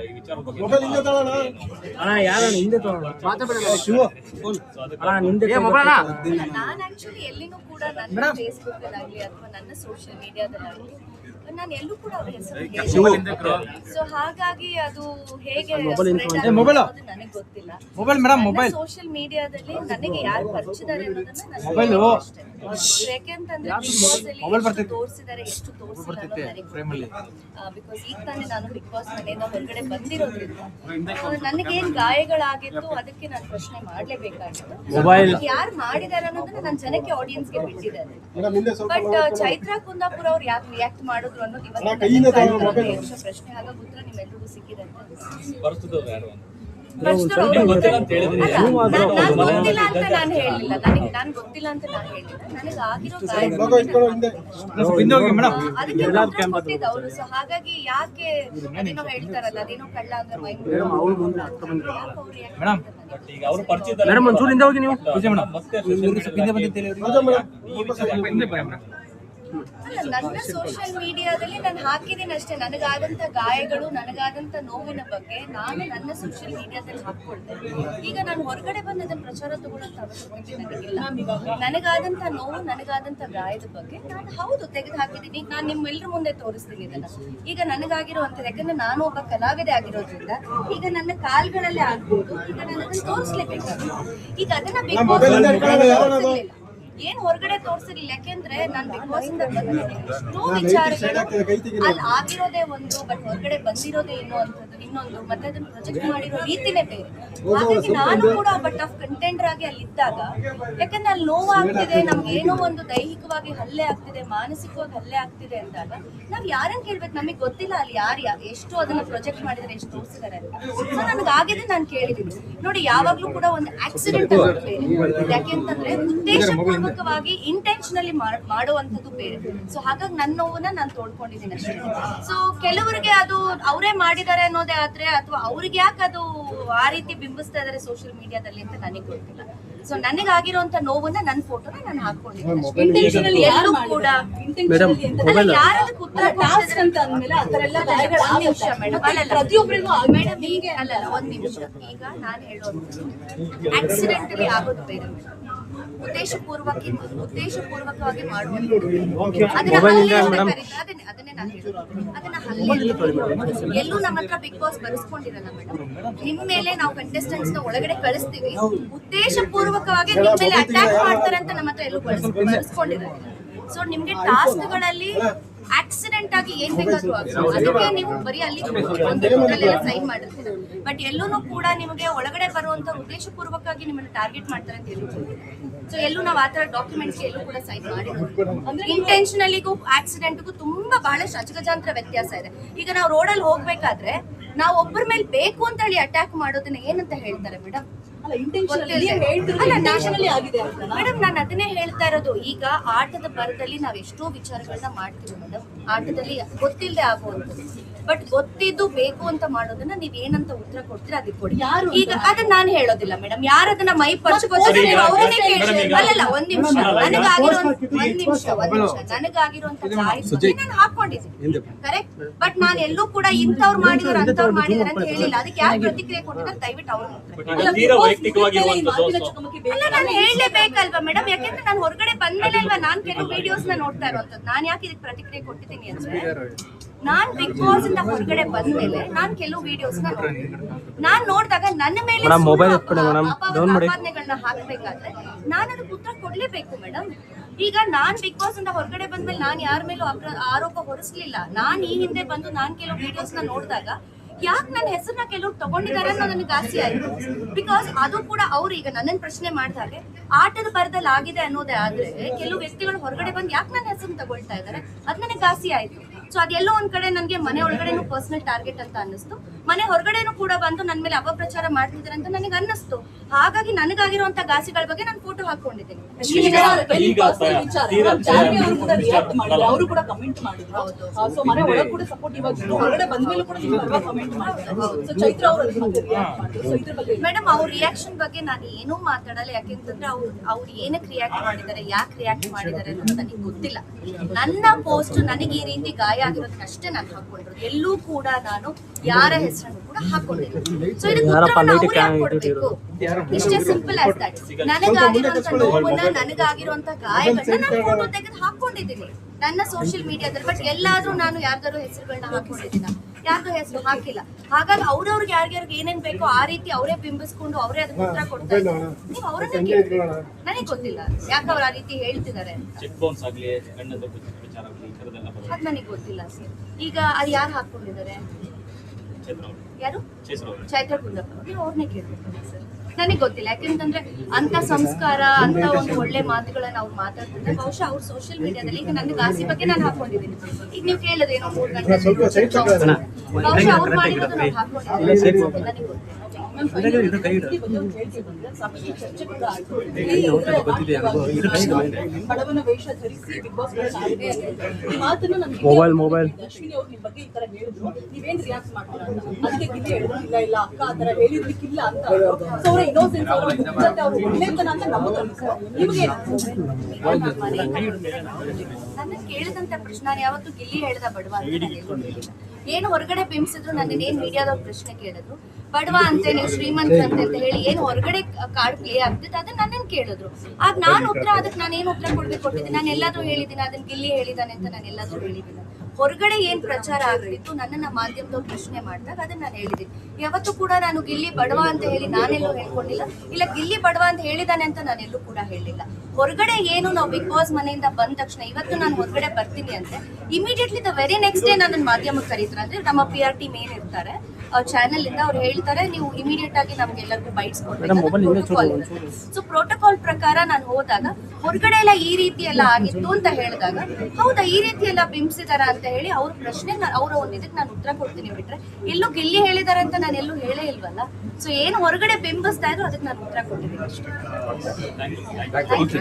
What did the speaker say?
ಈ ವಿಚಾರದ ಬಗ್ಗೆ ನಾನು ಆಕ್ಚುಲಿ ಎಲ್ಲಿನೂ ಕೂಡ ನನ್ನ ಫೇಸ್ಬುಕ್ ಅಲ್ಲಿ ಅಥವಾ ನನ್ನ ಸೋಷಿಯಲ್ ಮೀಡಿಯಾದಲ್ಲಿ ನಾನು ಎಲ್ಲೂ ಕೂಡ ಅವ್ರ ಹೆಸರು ಸೊ ಹಾಗಾಗಿ ಅದು ಹೇಗೆ ನನಗೆ ಗೊತ್ತಿಲ್ಲ. ಸೋಷಿಯಲ್ ಮೀಡಿಯಾದಲ್ಲಿ ನನಗೆ ಯಾರು ಪರಿಚಿದ್ದಾರೆ ಅನ್ನೋದನ್ನ ಯಾಕೆಂತಂದ್ರೆ ತೋರಿಸಿದ್ದಾರೆ ಎಷ್ಟು ತೋರಿಸಿದ್ದಾರೆ ಬಿಕಾಸ್ ಈಗ ತಾನೇ ನಾನು ಬಿಗ್ ಬಾಸ್ ಮನೆಯಿಂದ ಹೊರಗಡೆ ಬಂದಿರೋದ್ರಿಂದ ನನಗೇನ್ ಗಾಯಗಳಾಗಿತ್ತು ಅದಕ್ಕೆ ನಾನು ಪ್ರಶ್ನೆ ಮಾಡ್ಲೇಬೇಕಾಗಿತ್ತು. ಯಾರು ಮಾಡಿದಾರೆ ಅನ್ನೋದನ್ನ ನನ್ನ ಜನಕ್ಕೆ ಆಡಿಯನ್ಸ್ಗೆ ಬಿಟ್ಟಿದ್ದಾರೆ. ಬಟ್ ಚೈತ್ರಾ ಕುಂದಾಪುರ ಅವ್ರು ಯಾಕೆ ರಿಯಾಕ್ಟ್ ಮಾಡಿದ್ರು ಅನ್ನೋದು ಇವತ್ತು ಪ್ರಶ್ನೆ ಆಗ ಉತ್ತರ ನಿಮ್ಮೆಲ್ಲರಿಗೂ ಸಿಕ್ಕಿದೆ ಅಂತ ಗೊತ್ತಿಲ್ಲ ಅಂತ ನಾನು ಹೇಳಿಲ್ಲ. ನಾನು ಗೊತ್ತಿಲ್ಲ ಅಂತ ನಾನು ಹೇಳಿಲ್ಲ. ನನಗೆ ಆಗಿರೋ ಅದಕ್ಕೆ ಕೊಟ್ಟಿದ್ದವರು. ಸೊ ಹಾಗಾಗಿ ಯಾಕೆ ಅದೇನೋ ಹೇಳ್ತಾರಲ್ಲ ಅದೇನೋ ಕಳ್ಳ ಅಂದ್ರೆ ಮೈ ನನ್ನ ಸೋಷಿಯಲ್ ಮೀಡಿಯಾದಲ್ಲಿ ನಾನು ಹಾಕಿದ್ದೀನಿ ಅಷ್ಟೇ. ನನಗಾದಂತ ಗಾಯಗಳು ನನಗಾದಂತ ನೋವಿನ ಬಗ್ಗೆ ನಾನು ನನ್ನ ಸೋಷಿಯಲ್ ಮೀಡಿಯಾದಲ್ಲಿ ಹಾಕೊಳ್ತೇನೆ. ಈಗ ನಾನು ಹೊರಗಡೆ ಬಂದು ಅದನ್ನ ಪ್ರಚಾರ ತಗೊಳ್ಳೋಂತ ಅವಶ್ಯಕತೆ ನನಗಿಲ್ಲ. ನನಗಾದಂತ ನೋವು ನನಗಾದಂತ ಗಾಯದ ಬಗ್ಗೆ ನಾನು ಹೌದು ತೆಗೆದು ಹಾಕಿದ್ದೀನಿ. ಈಗ ನಾನು ನಿಮ್ಮೆಲ್ಲರ ಮುಂದೆ ತೋರಿಸ್ತೀನಿ ಇದನ್ನ. ಈಗ ನನಗಾಗಿರುವಂತದ್ದು ಯಾಕಂದ್ರೆ ನಾನು ಒಬ್ಬ ಕಲಾವಿದೆ ಆಗಿರೋದ್ರಿಂದ ಈಗ ನನ್ನ ಕಾಲ್ಗಳಲ್ಲೇ ಆಗ್ಬೋದು. ಈಗ ನಾನು ಅದನ್ನ ತೋರಿಸ್ಲೇಬೇಕಾಗುತ್ತೆ. ಈಗ ಅದನ್ನ ಬಿಗ್ ಬಾಸ್ ಏನ್ ಹೊರಗಡೆ ತೋರಿಸಿರ್ಲಿಲ್ಲ. ಯಾಕೆಂದ್ರೆ ನಾನು ಬಿಗ್ ಬಾಸ್ ಇಂದ ಎಷ್ಟೋ ವಿಚಾರಗಳು ಅಲ್ಲಿ ಆಗಿರೋದೇ ಒಂದು, ಬಟ್ ಹೊರಗಡೆ ಬಂದಿರೋದೇ ಇನ್ನೊಂದು ಮತ್ತೆ ಅದನ್ನ ಪ್ರೊಜೆಕ್ಟ್ ಮಾಡಿರೋ ರೀತಿನೇ ಬೇರೆ. ಹಾಗಾಗಿ ನಾನು ಕೂಡ ಒಬ್ಬ ಟಫ್ ಕಂಟೆಂಡರ್ ಆಗಿ ಅಲ್ಲಿ ಇದ್ದಾಗ, ಯಾಕಂದ್ರೆ ಅಲ್ಲಿ ನೋವಾಗ್ತಿದೆ, ನಮ್ಗೆ ಏನೋ ಒಂದು ದೈಹಿಕವಾಗಿ ಹಲ್ಲೆ ಆಗ್ತಿದೆ, ಮಾನಸಿಕವಾಗಿ ಹಲ್ಲೆ ಆಗ್ತಿದೆ ಅಂದಾಗ ನಾವ್ ಯಾರನ್ನ ಕೇಳ್ಬೇಕು? ನಮಗೆ ಗೊತ್ತಿಲ್ಲ ಅಲ್ಲಿ ಯಾರು ಎಷ್ಟು ಅದನ್ನ ಪ್ರೊಜೆಕ್ಟ್ ಮಾಡಿದ್ರೆ ಎಷ್ಟು ತೋರಿಸಿದಾರೆ ಅಂತ. ಸೊ ನನಗಾಗಿದೆ, ನಾನು ಕೇಳಿದೀನಿ ನೋಡಿ. ಯಾವಾಗ್ಲೂ ಕೂಡ ಒಂದು ಆಕ್ಸಿಡೆಂಟ್ ಬೇರೆ, ಯಾಕೆಂತಂದ್ರೆ ಉದ್ದೇಶಪೂರ್ವಕವಾಗಿ ಇಂಟೆನ್ಷನಲಿ ಮಾಡುವಂಥದ್ದು ಬೇರೆ. ಸೊ ಹಾಗಾಗಿ ನನ್ನ ನೋವನ್ನ ನಾನು ತೋಡ್ಕೊಂಡಿದ್ದೀನಿ ಅಷ್ಟೇ. ಸೊ ಕೆಲವರಿಗೆ ಅದು ಅವರೇ ಮಾಡಿದ್ದಾರೆ ಅನ್ನೋದೇ ಆದ್ರೆ, ಅಥವಾ ಅವ್ರಿಗೆ ಯಾಕೆ ಅದು ಆ ರೀತಿ ಬಿಂಬಿಸ್ತಾ ಇದಾರೆ ಸೋಷಿಯಲ್ ಮೀಡಿಯಾದಲ್ಲಿ ಅಂತ ನನಗೆ ಗೊತ್ತಿಲ್ಲ. ಸೊ ನನಗಾಗಿರುವಂತ ನೋವನ್ನ ನನ್ನ ಫೋಟೋನ ನಾನು ಹಾಕೊಂಡಿದ್ದೀನಿ. ಎಲ್ಲೂ ಕೂಡ ಯಾರದಕ್ಕೆ ಉತ್ತರ ಮೇಡಮ್ ಈಗ ಅಲ್ಲ ಒಂದ್ ನಿಮಿಷ. ಈಗ ನಾನು ಹೇಳೋದು ಆಕ್ಸಿಡೆಂಟಲಿ ಆಗೋದು ಬೇರೆ, ಉದ್ದೇಶಪೂರ್ವಕವಾಗಿ ಮಾಡುವಂಥದ್ದು ಅದನ್ನೇ ನಾನು ಹೇಳೋದು. ಅದನ್ನ ಹಲ್ಲೆ ಎಲ್ಲೂ ನಮ್ಮ ಹತ್ರ ಬಿಗ್ ಬಾಸ್ ಬರೆಸ್ಕೊಂಡಿರಲ್ಲ ಮೇಡಮ್. ನಿಮ್ ಮೇಲೆ ನಾವು ಕಂಟೆಸ್ಟೆಂಟ್ಸ್ ನ ಒಳಗಡೆ ಕಳಿಸ್ತೀವಿ, ಉದ್ದೇಶಪೂರ್ವಕವಾಗಿ ನಿಮ್ ಮೇಲೆ ಅಟ್ಯಾಕ್ ಮಾಡ್ತಾರೆ ಅಂತ ನಮ್ಮ ಹತ್ರ ಎಲ್ಲೂ ಬರೆಸ್ಕೊಂಡಿರಲ್ಲ. ಸೊ ನಿಮ್ಗೆ ಟಾಸ್ಕ್ ಗಳಲ್ಲಿ ಆಕ್ಸಿಡೆಂಟ್ ಆಗಿ ಏನ್ ಬೇಕಾದ್ರೂ ಅದಕ್ಕೆ ನೀವು ಬರೀ ಅಲ್ಲಿ ಸೈನ್ ಮಾಡಿರ್ತೀರ. ಬಟ್ ಎಲ್ಲೂ ಕೂಡ ನಿಮಗೆ ಒಳಗಡೆ ಬರುವಂತ ಉದ್ದೇಶಪೂರ್ವಕವಾಗಿ ನಿಮ್ಮನ್ನ ಟಾರ್ಗೆಟ್ ಮಾಡ್ತಾರೆ ಅಂತ ಹೇಳ್ತೀವಿ. ಸೊ ಎಲ್ಲೂ ನಾವು ಆತರ ಡಾಕ್ಯುಮೆಂಟ್ಸ್ ಎಲ್ಲೂ ಕೂಡ ಸೈನ್ ಮಾಡಿರೋದು. ಇಂಟೆನ್ಷನಲಿಗೂ ಆಕ್ಸಿಡೆಂಟ್ಗೂ ತುಂಬಾ ಬಹಳಷ್ಟು ಅಜಗಜಾಂತರ ವ್ಯತ್ಯಾಸ ಇದೆ. ಈಗ ನಾವು ರೋಡಲ್ಲಿ ಹೋಗ್ಬೇಕಾದ್ರೆ ನಾವು ಒಬ್ಬರ ಮೇಲೆ ಬೇಕು ಅಂತ ಹೇಳಿ ಅಟ್ಯಾಕ್ ಮಾಡೋದನ್ನ ಏನಂತ ಹೇಳ್ತಾರೆ ಮೇಡಮ್? ಮೇಡಮ್ ನಾನು ಅದನ್ನೇ ಹೇಳ್ತಾ ಇರೋದು. ಈಗ ಆಟದ ಬರದಲ್ಲಿ ನಾವ್ ಎಷ್ಟೋ ವಿಚಾರಗಳನ್ನ ಮಾಡ್ತೀವಿ ಮೇಡಮ್, ಆಟದಲ್ಲಿ ಗೊತ್ತಿಲ್ಲದೆ ಆಗುವಂಥದ್ದು. ಬಟ್ ಗೊತ್ತಿದ್ದು ಬೇಕು ಅಂತ ಮಾಡೋದನ್ನ ನೀವ್ ಏನಂತ ಉತ್ತರ ಕೊಡ್ತೀರಾ ಅದಕ್ಕೆ ಕೊಡಿ. ಈಗ ಅದನ್ನ ನಾನು ಹೇಳೋದಿಲ್ಲ ಮೇಡಮ್. ಯಾರದನ್ನ ಮೈ ಅಲ್ಲಲ್ಲ ಒಂದ್ ನಿಮಿಷ, ನನಗಾಗಿರುವಂತ ನಾನು ಹಾಕೊಂಡಿದ್ದೀನಿ ಕರೆಕ್ಟ್. ಬಟ್ ನಾನು ಎಲ್ಲೂ ಕೂಡ ಇಂಥವ್ರು ಮಾಡಿದಾರೆ ಅಂತವ್ರು ಮಾಡಿದಾರೆ ಅಂತ ಹೇಳಿಲ್ಲ. ಅದಕ್ಕೆ ಯಾರು ಪ್ರತಿಕ್ರಿಯೆ ಕೊಟ್ಟಿದ್ದಾರೆ ದಯವಿಟ್ಟು ಅವ್ರು ನಾನು ಹೇಳಲೇಬೇಕಲ್ವಾ ಮೇಡಮ್? ಯಾಕೆಂದ್ರೆ ನಾನು ಹೊರಗಡೆ ಬಂದ್ಮೇಲೆ ಅಲ್ವಾ ನಾನು ಕೆಲವು ವಿಡಿಯೋಸ್ ನ ನೋಡ್ತಾ ಇರುವಂತದ್ದು. ನಾನು ಯಾಕೆ ಇದಕ್ಕೆ ಪ್ರತಿಕ್ರಿಯೆ ಕೊಟ್ಟಿದ್ದೀನಿ ಅಂದ್ರೆ, ನಾನ್ ಬಿಗ್ ಬಾಸ್ ಇಂದ ಹೊರಗಡೆ ಬಂದ್ಮೇಲೆ ನಾನ್ ಕೆಲವು ವಿಡಿಯೋಸ್ ನಾನ್ ನೋಡಿದಾಗ ನನ್ನ ಮೇಲೆ ಆಪಾದನೆಗಳನ್ನ ಹಾಕ್ಬೇಕಾದ್ರೆ ನಾನು ಅದಕ್ಕೆ ಉತ್ತರ ಕೊಡ್ಲೇಬೇಕು ಮೇಡಮ್. ಈಗ ನಾನ್ ಬಿಗ್ ಬಾಸ್ ಇಂದ ಹೊರಗಡೆ ಬಂದ್ಮೇಲೆ ನಾನ್ ಯಾರ ಮೇಲೂ ಆರೋಪ ಹೊರಿಸ್ಲಿಲ್ಲ. ನಾನ್ ಈ ಹಿಂದೆ ಬಂದು ನಾನ್ ಕೆಲವು ವಿಡಿಯೋಸ್ ನ ನೋಡಿದಾಗ ಯಾಕೆ ನನ್ನ ಹೆಸರನ್ನ ಕೆಲವ್ರು ತಗೊಂಡಿದ್ದಾರೆ ಅನ್ನೋ ನನಗೆ ಆಸೆ ಆಯ್ತು. ಬಿಕಾಸ್ ಅದು ಕೂಡ ಅವ್ರು ಈಗ ನನ್ನನ್ನು ಪ್ರಶ್ನೆ ಮಾಡಿದಾಗೆ ಆಟದ ಬರದಲ್ಲಿ ಆಗಿದೆ ಅನ್ನೋದೇ ಆದ್ರೆ ಕೆಲವು ವ್ಯಕ್ತಿಗಳು ಹೊರಗಡೆ ಬಂದು ಯಾಕೆ ನನ್ನ ಹೆಸರನ್ನ ತಗೊಳ್ತಾ ಇದ್ದಾರೆ ಅದು ನನಗೆ ಆಸೆ ಆಯ್ತು. ಸೊ ಅದೆಲ್ಲೋ ಒಂದ್ ಕಡೆ ನನಗೆ ಮನೆ ಒಳಗಡೆನೂ ಪರ್ಸನಲ್ ಟಾರ್ಗೆಟ್ ಅಂತ ಅನ್ನಿಸ್ತು, ಮನೆ ಹೊರಗಡೆನೂ ಕೂಡ ಬಂದು ನನ್ನ ಮೇಲೆ ಅಪಪ್ರಚಾರ ಮಾಡ್ತಿದ್ದಾರೆ ಅಂತ ನನಗೆ ಅನ್ನಿಸ್ತು. ಹಾಗಾಗಿ ನನಗಾಗಿರುವಂತ ಗಾಸಿಗಳ ಬಗ್ಗೆ ನಾನು ಫೋಟೋ ಹಾಕೊಂಡಿದ್ದೀನಿ. ಮೇಡಮ್ ಅವ್ರ ರಿಯಾಕ್ಷನ್ ಬಗ್ಗೆ ನಾನು ಏನೂ ಮಾತಾಡಲ್ಲ. ಯಾಕೆಂತಂದ್ರೆ ಅವ್ರು ಏನಕ್ಕೆ ರಿಯಾಕ್ಟ್ ಮಾಡಿದ್ದಾರೆ, ಯಾಕೆ ರಿಯಾಕ್ಟ್ ಮಾಡಿದ್ದಾರೆ ಅನ್ನೋದು ನನಗೆ ಗೊತ್ತಿಲ್ಲ. ನನ್ನ ಪೋಸ್ಟ್ ನನಗೆ ಈ ರೀತಿ ಗಾಯ ಆಗಿರೋದನ್ನಷ್ಟೇ ನಾನು ಹಾಕೊಂಡಿರೋದು. ಎಲ್ಲೂ ಕೂಡ ನಾನು ಯಾರ ಹೆಸರು ಹೆಸರನ್ನು ಕೂಡ ಹಾಕೊಂಡಿದ್ದೀನಿ. ಸೊ ಇದಕ್ಕೆ ಉತ್ತರವನ್ನು ಅವ್ರು ಯಾಕೆ ಕೊಡ್ಬೇಕು? ಇಷ್ಟೇ ಸಿಂಪಲ್ ಆಸ್ ದಟ್. ನನಗಾಗಿರುವಂತ ನೋವನ್ನ, ನನಗಾಗಿರುವಂತ ಗಾಯಗಳನ್ನ ನಾನು ಫೋಟೋ ತೆಗೆದು ಹಾಕೊಂಡಿದ್ದೀನಿ ನನ್ನ ಸೋಷಿಯಲ್ ಮೀಡಿಯಾದಲ್ಲಿ. ಬಟ್ ಎಲ್ಲಾದ್ರೂ ನಾನು ಯಾರ್ದಾರು ಹೆಸರುಗಳನ್ನ ಹಾಕೊಂಡಿದ್ದೀನ? ಯಾರ್ದೋ ಹೆಸರು ಹಾಕಿಲ್ಲ. ಹಾಗಾಗಿ ಅವ್ರವ್ರಿಗೆ ಯಾರ್ಯಾರಿಗೆ ಏನೇನ್ ಬೇಕೋ ಆ ರೀತಿ ಅವರೇ ಬಿಂಬಿಸ್ಕೊಂಡು ಅವರೇ ಅದಕ್ಕೆ ಉತ್ತರ ಕೊಡ್ತಾ ಇದ್ದಾರೆ. ನೀವು ಅವರನ್ನೇ ಕೇಳಿ, ನನಗೆ ಗೊತ್ತಿಲ್ಲ ಯಾಕೆ ಅವ್ರು ಆ ರೀತಿ ಹೇಳ್ತಿದ್ದಾರೆ ಅಂತ. ಅದ್ ನನಗೆ ಗೊತ್ತಿಲ್ಲ ಸರ್. ಈಗ ಅದು ಯಾರು ಹಾಕೊಂಡಿದ್ದಾರೆ? ಯಾರು? ಚೈತ್ರ ಕುಂದಪ್ಪ. ನೀವು ಅವ್ರನ್ನೇ ಕೇಳ್ಬೇಕು ಸರ್, ನನಗೆ ಗೊತ್ತಿಲ್ಲ. ಯಾಕೆಂತಂದ್ರೆ ಅಂತ ಸಂಸ್ಕಾರ, ಅಂತ ಒಂದು ಒಳ್ಳೆ ಮಾತುಗಳನ್ನ ಅವ್ರು ಮಾತಾಡ್ತಿದ್ರೆ ಬಹುಶಃ ಅವ್ರು ಸೋಷಿಯಲ್ ಮೀಡಿಯಾದಲ್ಲಿ, ಈಗ ನನ್ನ ಗಾಸಿ ಬಗ್ಗೆ ನಾನು ಹಾಕೊಂಡಿದ್ದೀನಿ. ಈಗ ನೀವು ಕೇಳಿದ್ರೇನೋ 3 ಗಂಟೆ ಬಹುಶಃ ಅವ್ರು ಮಾಡಿರೋದು ನಾವು ಹಾಕೊಂಡಿದ್ದೀವಿ, ನನಗೆ ಗೊತ್ತಿಲ್ಲ. ಮೊಬೈಲ್ ಅಶ್ವಿನಿ ಅವ್ರ ನಿಮ್ ಬಗ್ಗೆ ಈ ತರ ಹೇಳಿದ್ರು, ನೀವೇನ್ ರಿಯಾಕ್ಟ್ ಮಾಡ್ತೀರಾ ಅಂತ. ಅದಕ್ಕೆ ಗಿಲ್ಲಿ ಹೇಳಿದ್ರು, ಇಲ್ಲ ಇಲ್ಲ ಅಕ್ಕ ಆ ತರ ಹೇಳಿರ್ಲಿಕ್ಕಿಲ್ಲ ಅಂತ. ಸೊ ಅವರ ಇನ್ನೋಸೆನ್ಸ್, ಅವರ ಮುಗ್ಧತೆ, ಅವ್ರ ಒಳ್ಳೆತನ ಅಂತ ನಮಗೆ ನಿಮ್ಗೆ ನನ್ನ ಕೇಳಿದಂತ ಪ್ರಶ್ನೆ ನಾನು ಯಾವತ್ತು ಗಿಲ್ಲಿ ಹೇಳ್ದ ಬಡವ ಅಂತ ನಾನು ಹೇಳ್ಕೊಂಡಿಲ್ಲ. ಏನು ಹೊರಗಡೆ ಬಿಂಬಿಸಿದ್ರು ನನ್ನ ಏನ್ ಮೀಡಿಯಾದವ್ರು ಪ್ರಶ್ನೆ ಕೇಳಿದ್ರು, ಬಡವ ಅಂತೆ, ನೀವು ಶ್ರೀಮಂತ ಅಂತ ಹೇಳಿ ಏನು ಹೊರಗಡೆ ಕಾರ್ಡ್ ಪ್ಲೇ ಆಗ್ತಿತ್ತು ಅದನ್ನ ನನ್ನನ್ನು ಕೇಳಿದ್ರು. ಆಗ ನಾನು ಉತ್ತರ, ಅದಕ್ಕೆ ನಾನು ಏನು ಉತ್ತರ ಕೊಟ್ಟಿದ್ದೀನಿ? ನಾನು ಎಲ್ಲಾದ್ರೂ ಹೇಳಿದ್ದೀನಿ ಅದನ್ನ ಗಿಲ್ಲಿ ಹೇಳಿದಾನೆ ಅಂತ ನಾನು ಎಲ್ಲಾದ್ರೂ ಹೇಳಿದ್ದೀನಿ? ಹೊರಗಡೆ ಏನ್ ಪ್ರಚಾರ ಆಗ್ತಿತ್ತು ನನ್ನನ್ನ ಮಾಧ್ಯಮದವ್ರು ಪ್ರಶ್ನೆ ಮಾಡಿದಾಗ ಅದನ್ನ ನಾನು ಹೇಳಿದ್ದೀನಿ. ಯಾವತ್ತೂ ಕೂಡ ನಾನು ಗಿಲ್ಲಿ ಬಡವ ಅಂತ ಹೇಳಿ ನಾನೆಲ್ಲೂ ಹೇಳ್ಕೊಂಡಿಲ್ಲ, ಇಲ್ಲ ಗಿಲ್ಲಿ ಬಡವ ಅಂತ ಹೇಳಿದಾನೆ ಅಂತ ನಾನೆಲ್ಲೂ ಕೂಡ ಹೇಳಿಲ್ಲ. ಹೊರಗಡೆ ಏನು ನಾವು ಬಿಗ್ ಬಾಸ್ ಮನೆಯಿಂದ ಬಂದ ತಕ್ಷಣ ಇವತ್ತು ನಾನು ಹೊರಗಡೆ ಬರ್ತೀನಿ ಅಂದ್ರೆ immediately the very next day ನನ್ನ ಮಾಧ್ಯಮಕ್ಕೆ ಕರೀತಾರೆ. ಅಂದ್ರೆ ನಮ್ಮ PR ಟೀಮ್ ಏನ್ ಇರ್ತಾರೆ ಚಾನೆಲ್ ಇಂದ ಅವ್ರು ಹೇಳ್ತಾರೆ, ನೀವು ಇಮಿಡಿಯೇಟ್ ಆಗಿ ನಮ್ಗೆಲ್ಲರಿಗೂ ಬೈಟ್ಸ್ ಕೊಡ್ಬೇಕು. ಸೊ ಪ್ರೋಟೋಕಾಲ್ ಪ್ರಕಾರ ನಾನು ಹೋದಾಗ ಹೊರಗಡೆ ಎಲ್ಲ ಈ ರೀತಿ ಎಲ್ಲ ಆಗಿತ್ತು ಅಂತ ಹೇಳಿದಾಗ, ಹೌದಾ ಈ ರೀತಿ ಎಲ್ಲ ಬಿಂಬಿಸಿದಾರ ಅಂತ ಹೇಳಿ ಅವ್ರ ಪ್ರಶ್ನೆ ಅವರ ಒಂದು ಇದಕ್ಕೆ ನಾನು ಉತ್ತರ ಕೊಡ್ತೀನಿ. ಬಿಟ್ರೆ ಎಲ್ಲೂ ಗಿಲ್ಲಿ ಹೇಳಿದಾರೆ ಅಂತ ನಾನು ಎಲ್ಲೂ ಹೇಳೇ ಇಲ್ವಲ್ಲ. ಸೊ ಏನು ಹೊರಗಡೆ ಬಿಂಬಿಸ್ತಾ ಇದ್ರು ಅದಕ್ಕೆ ನಾನು ಉತ್ತರ ಕೊಟ್ಟಿದ್ದೀನಿ ಅಷ್ಟೇ. Thank you.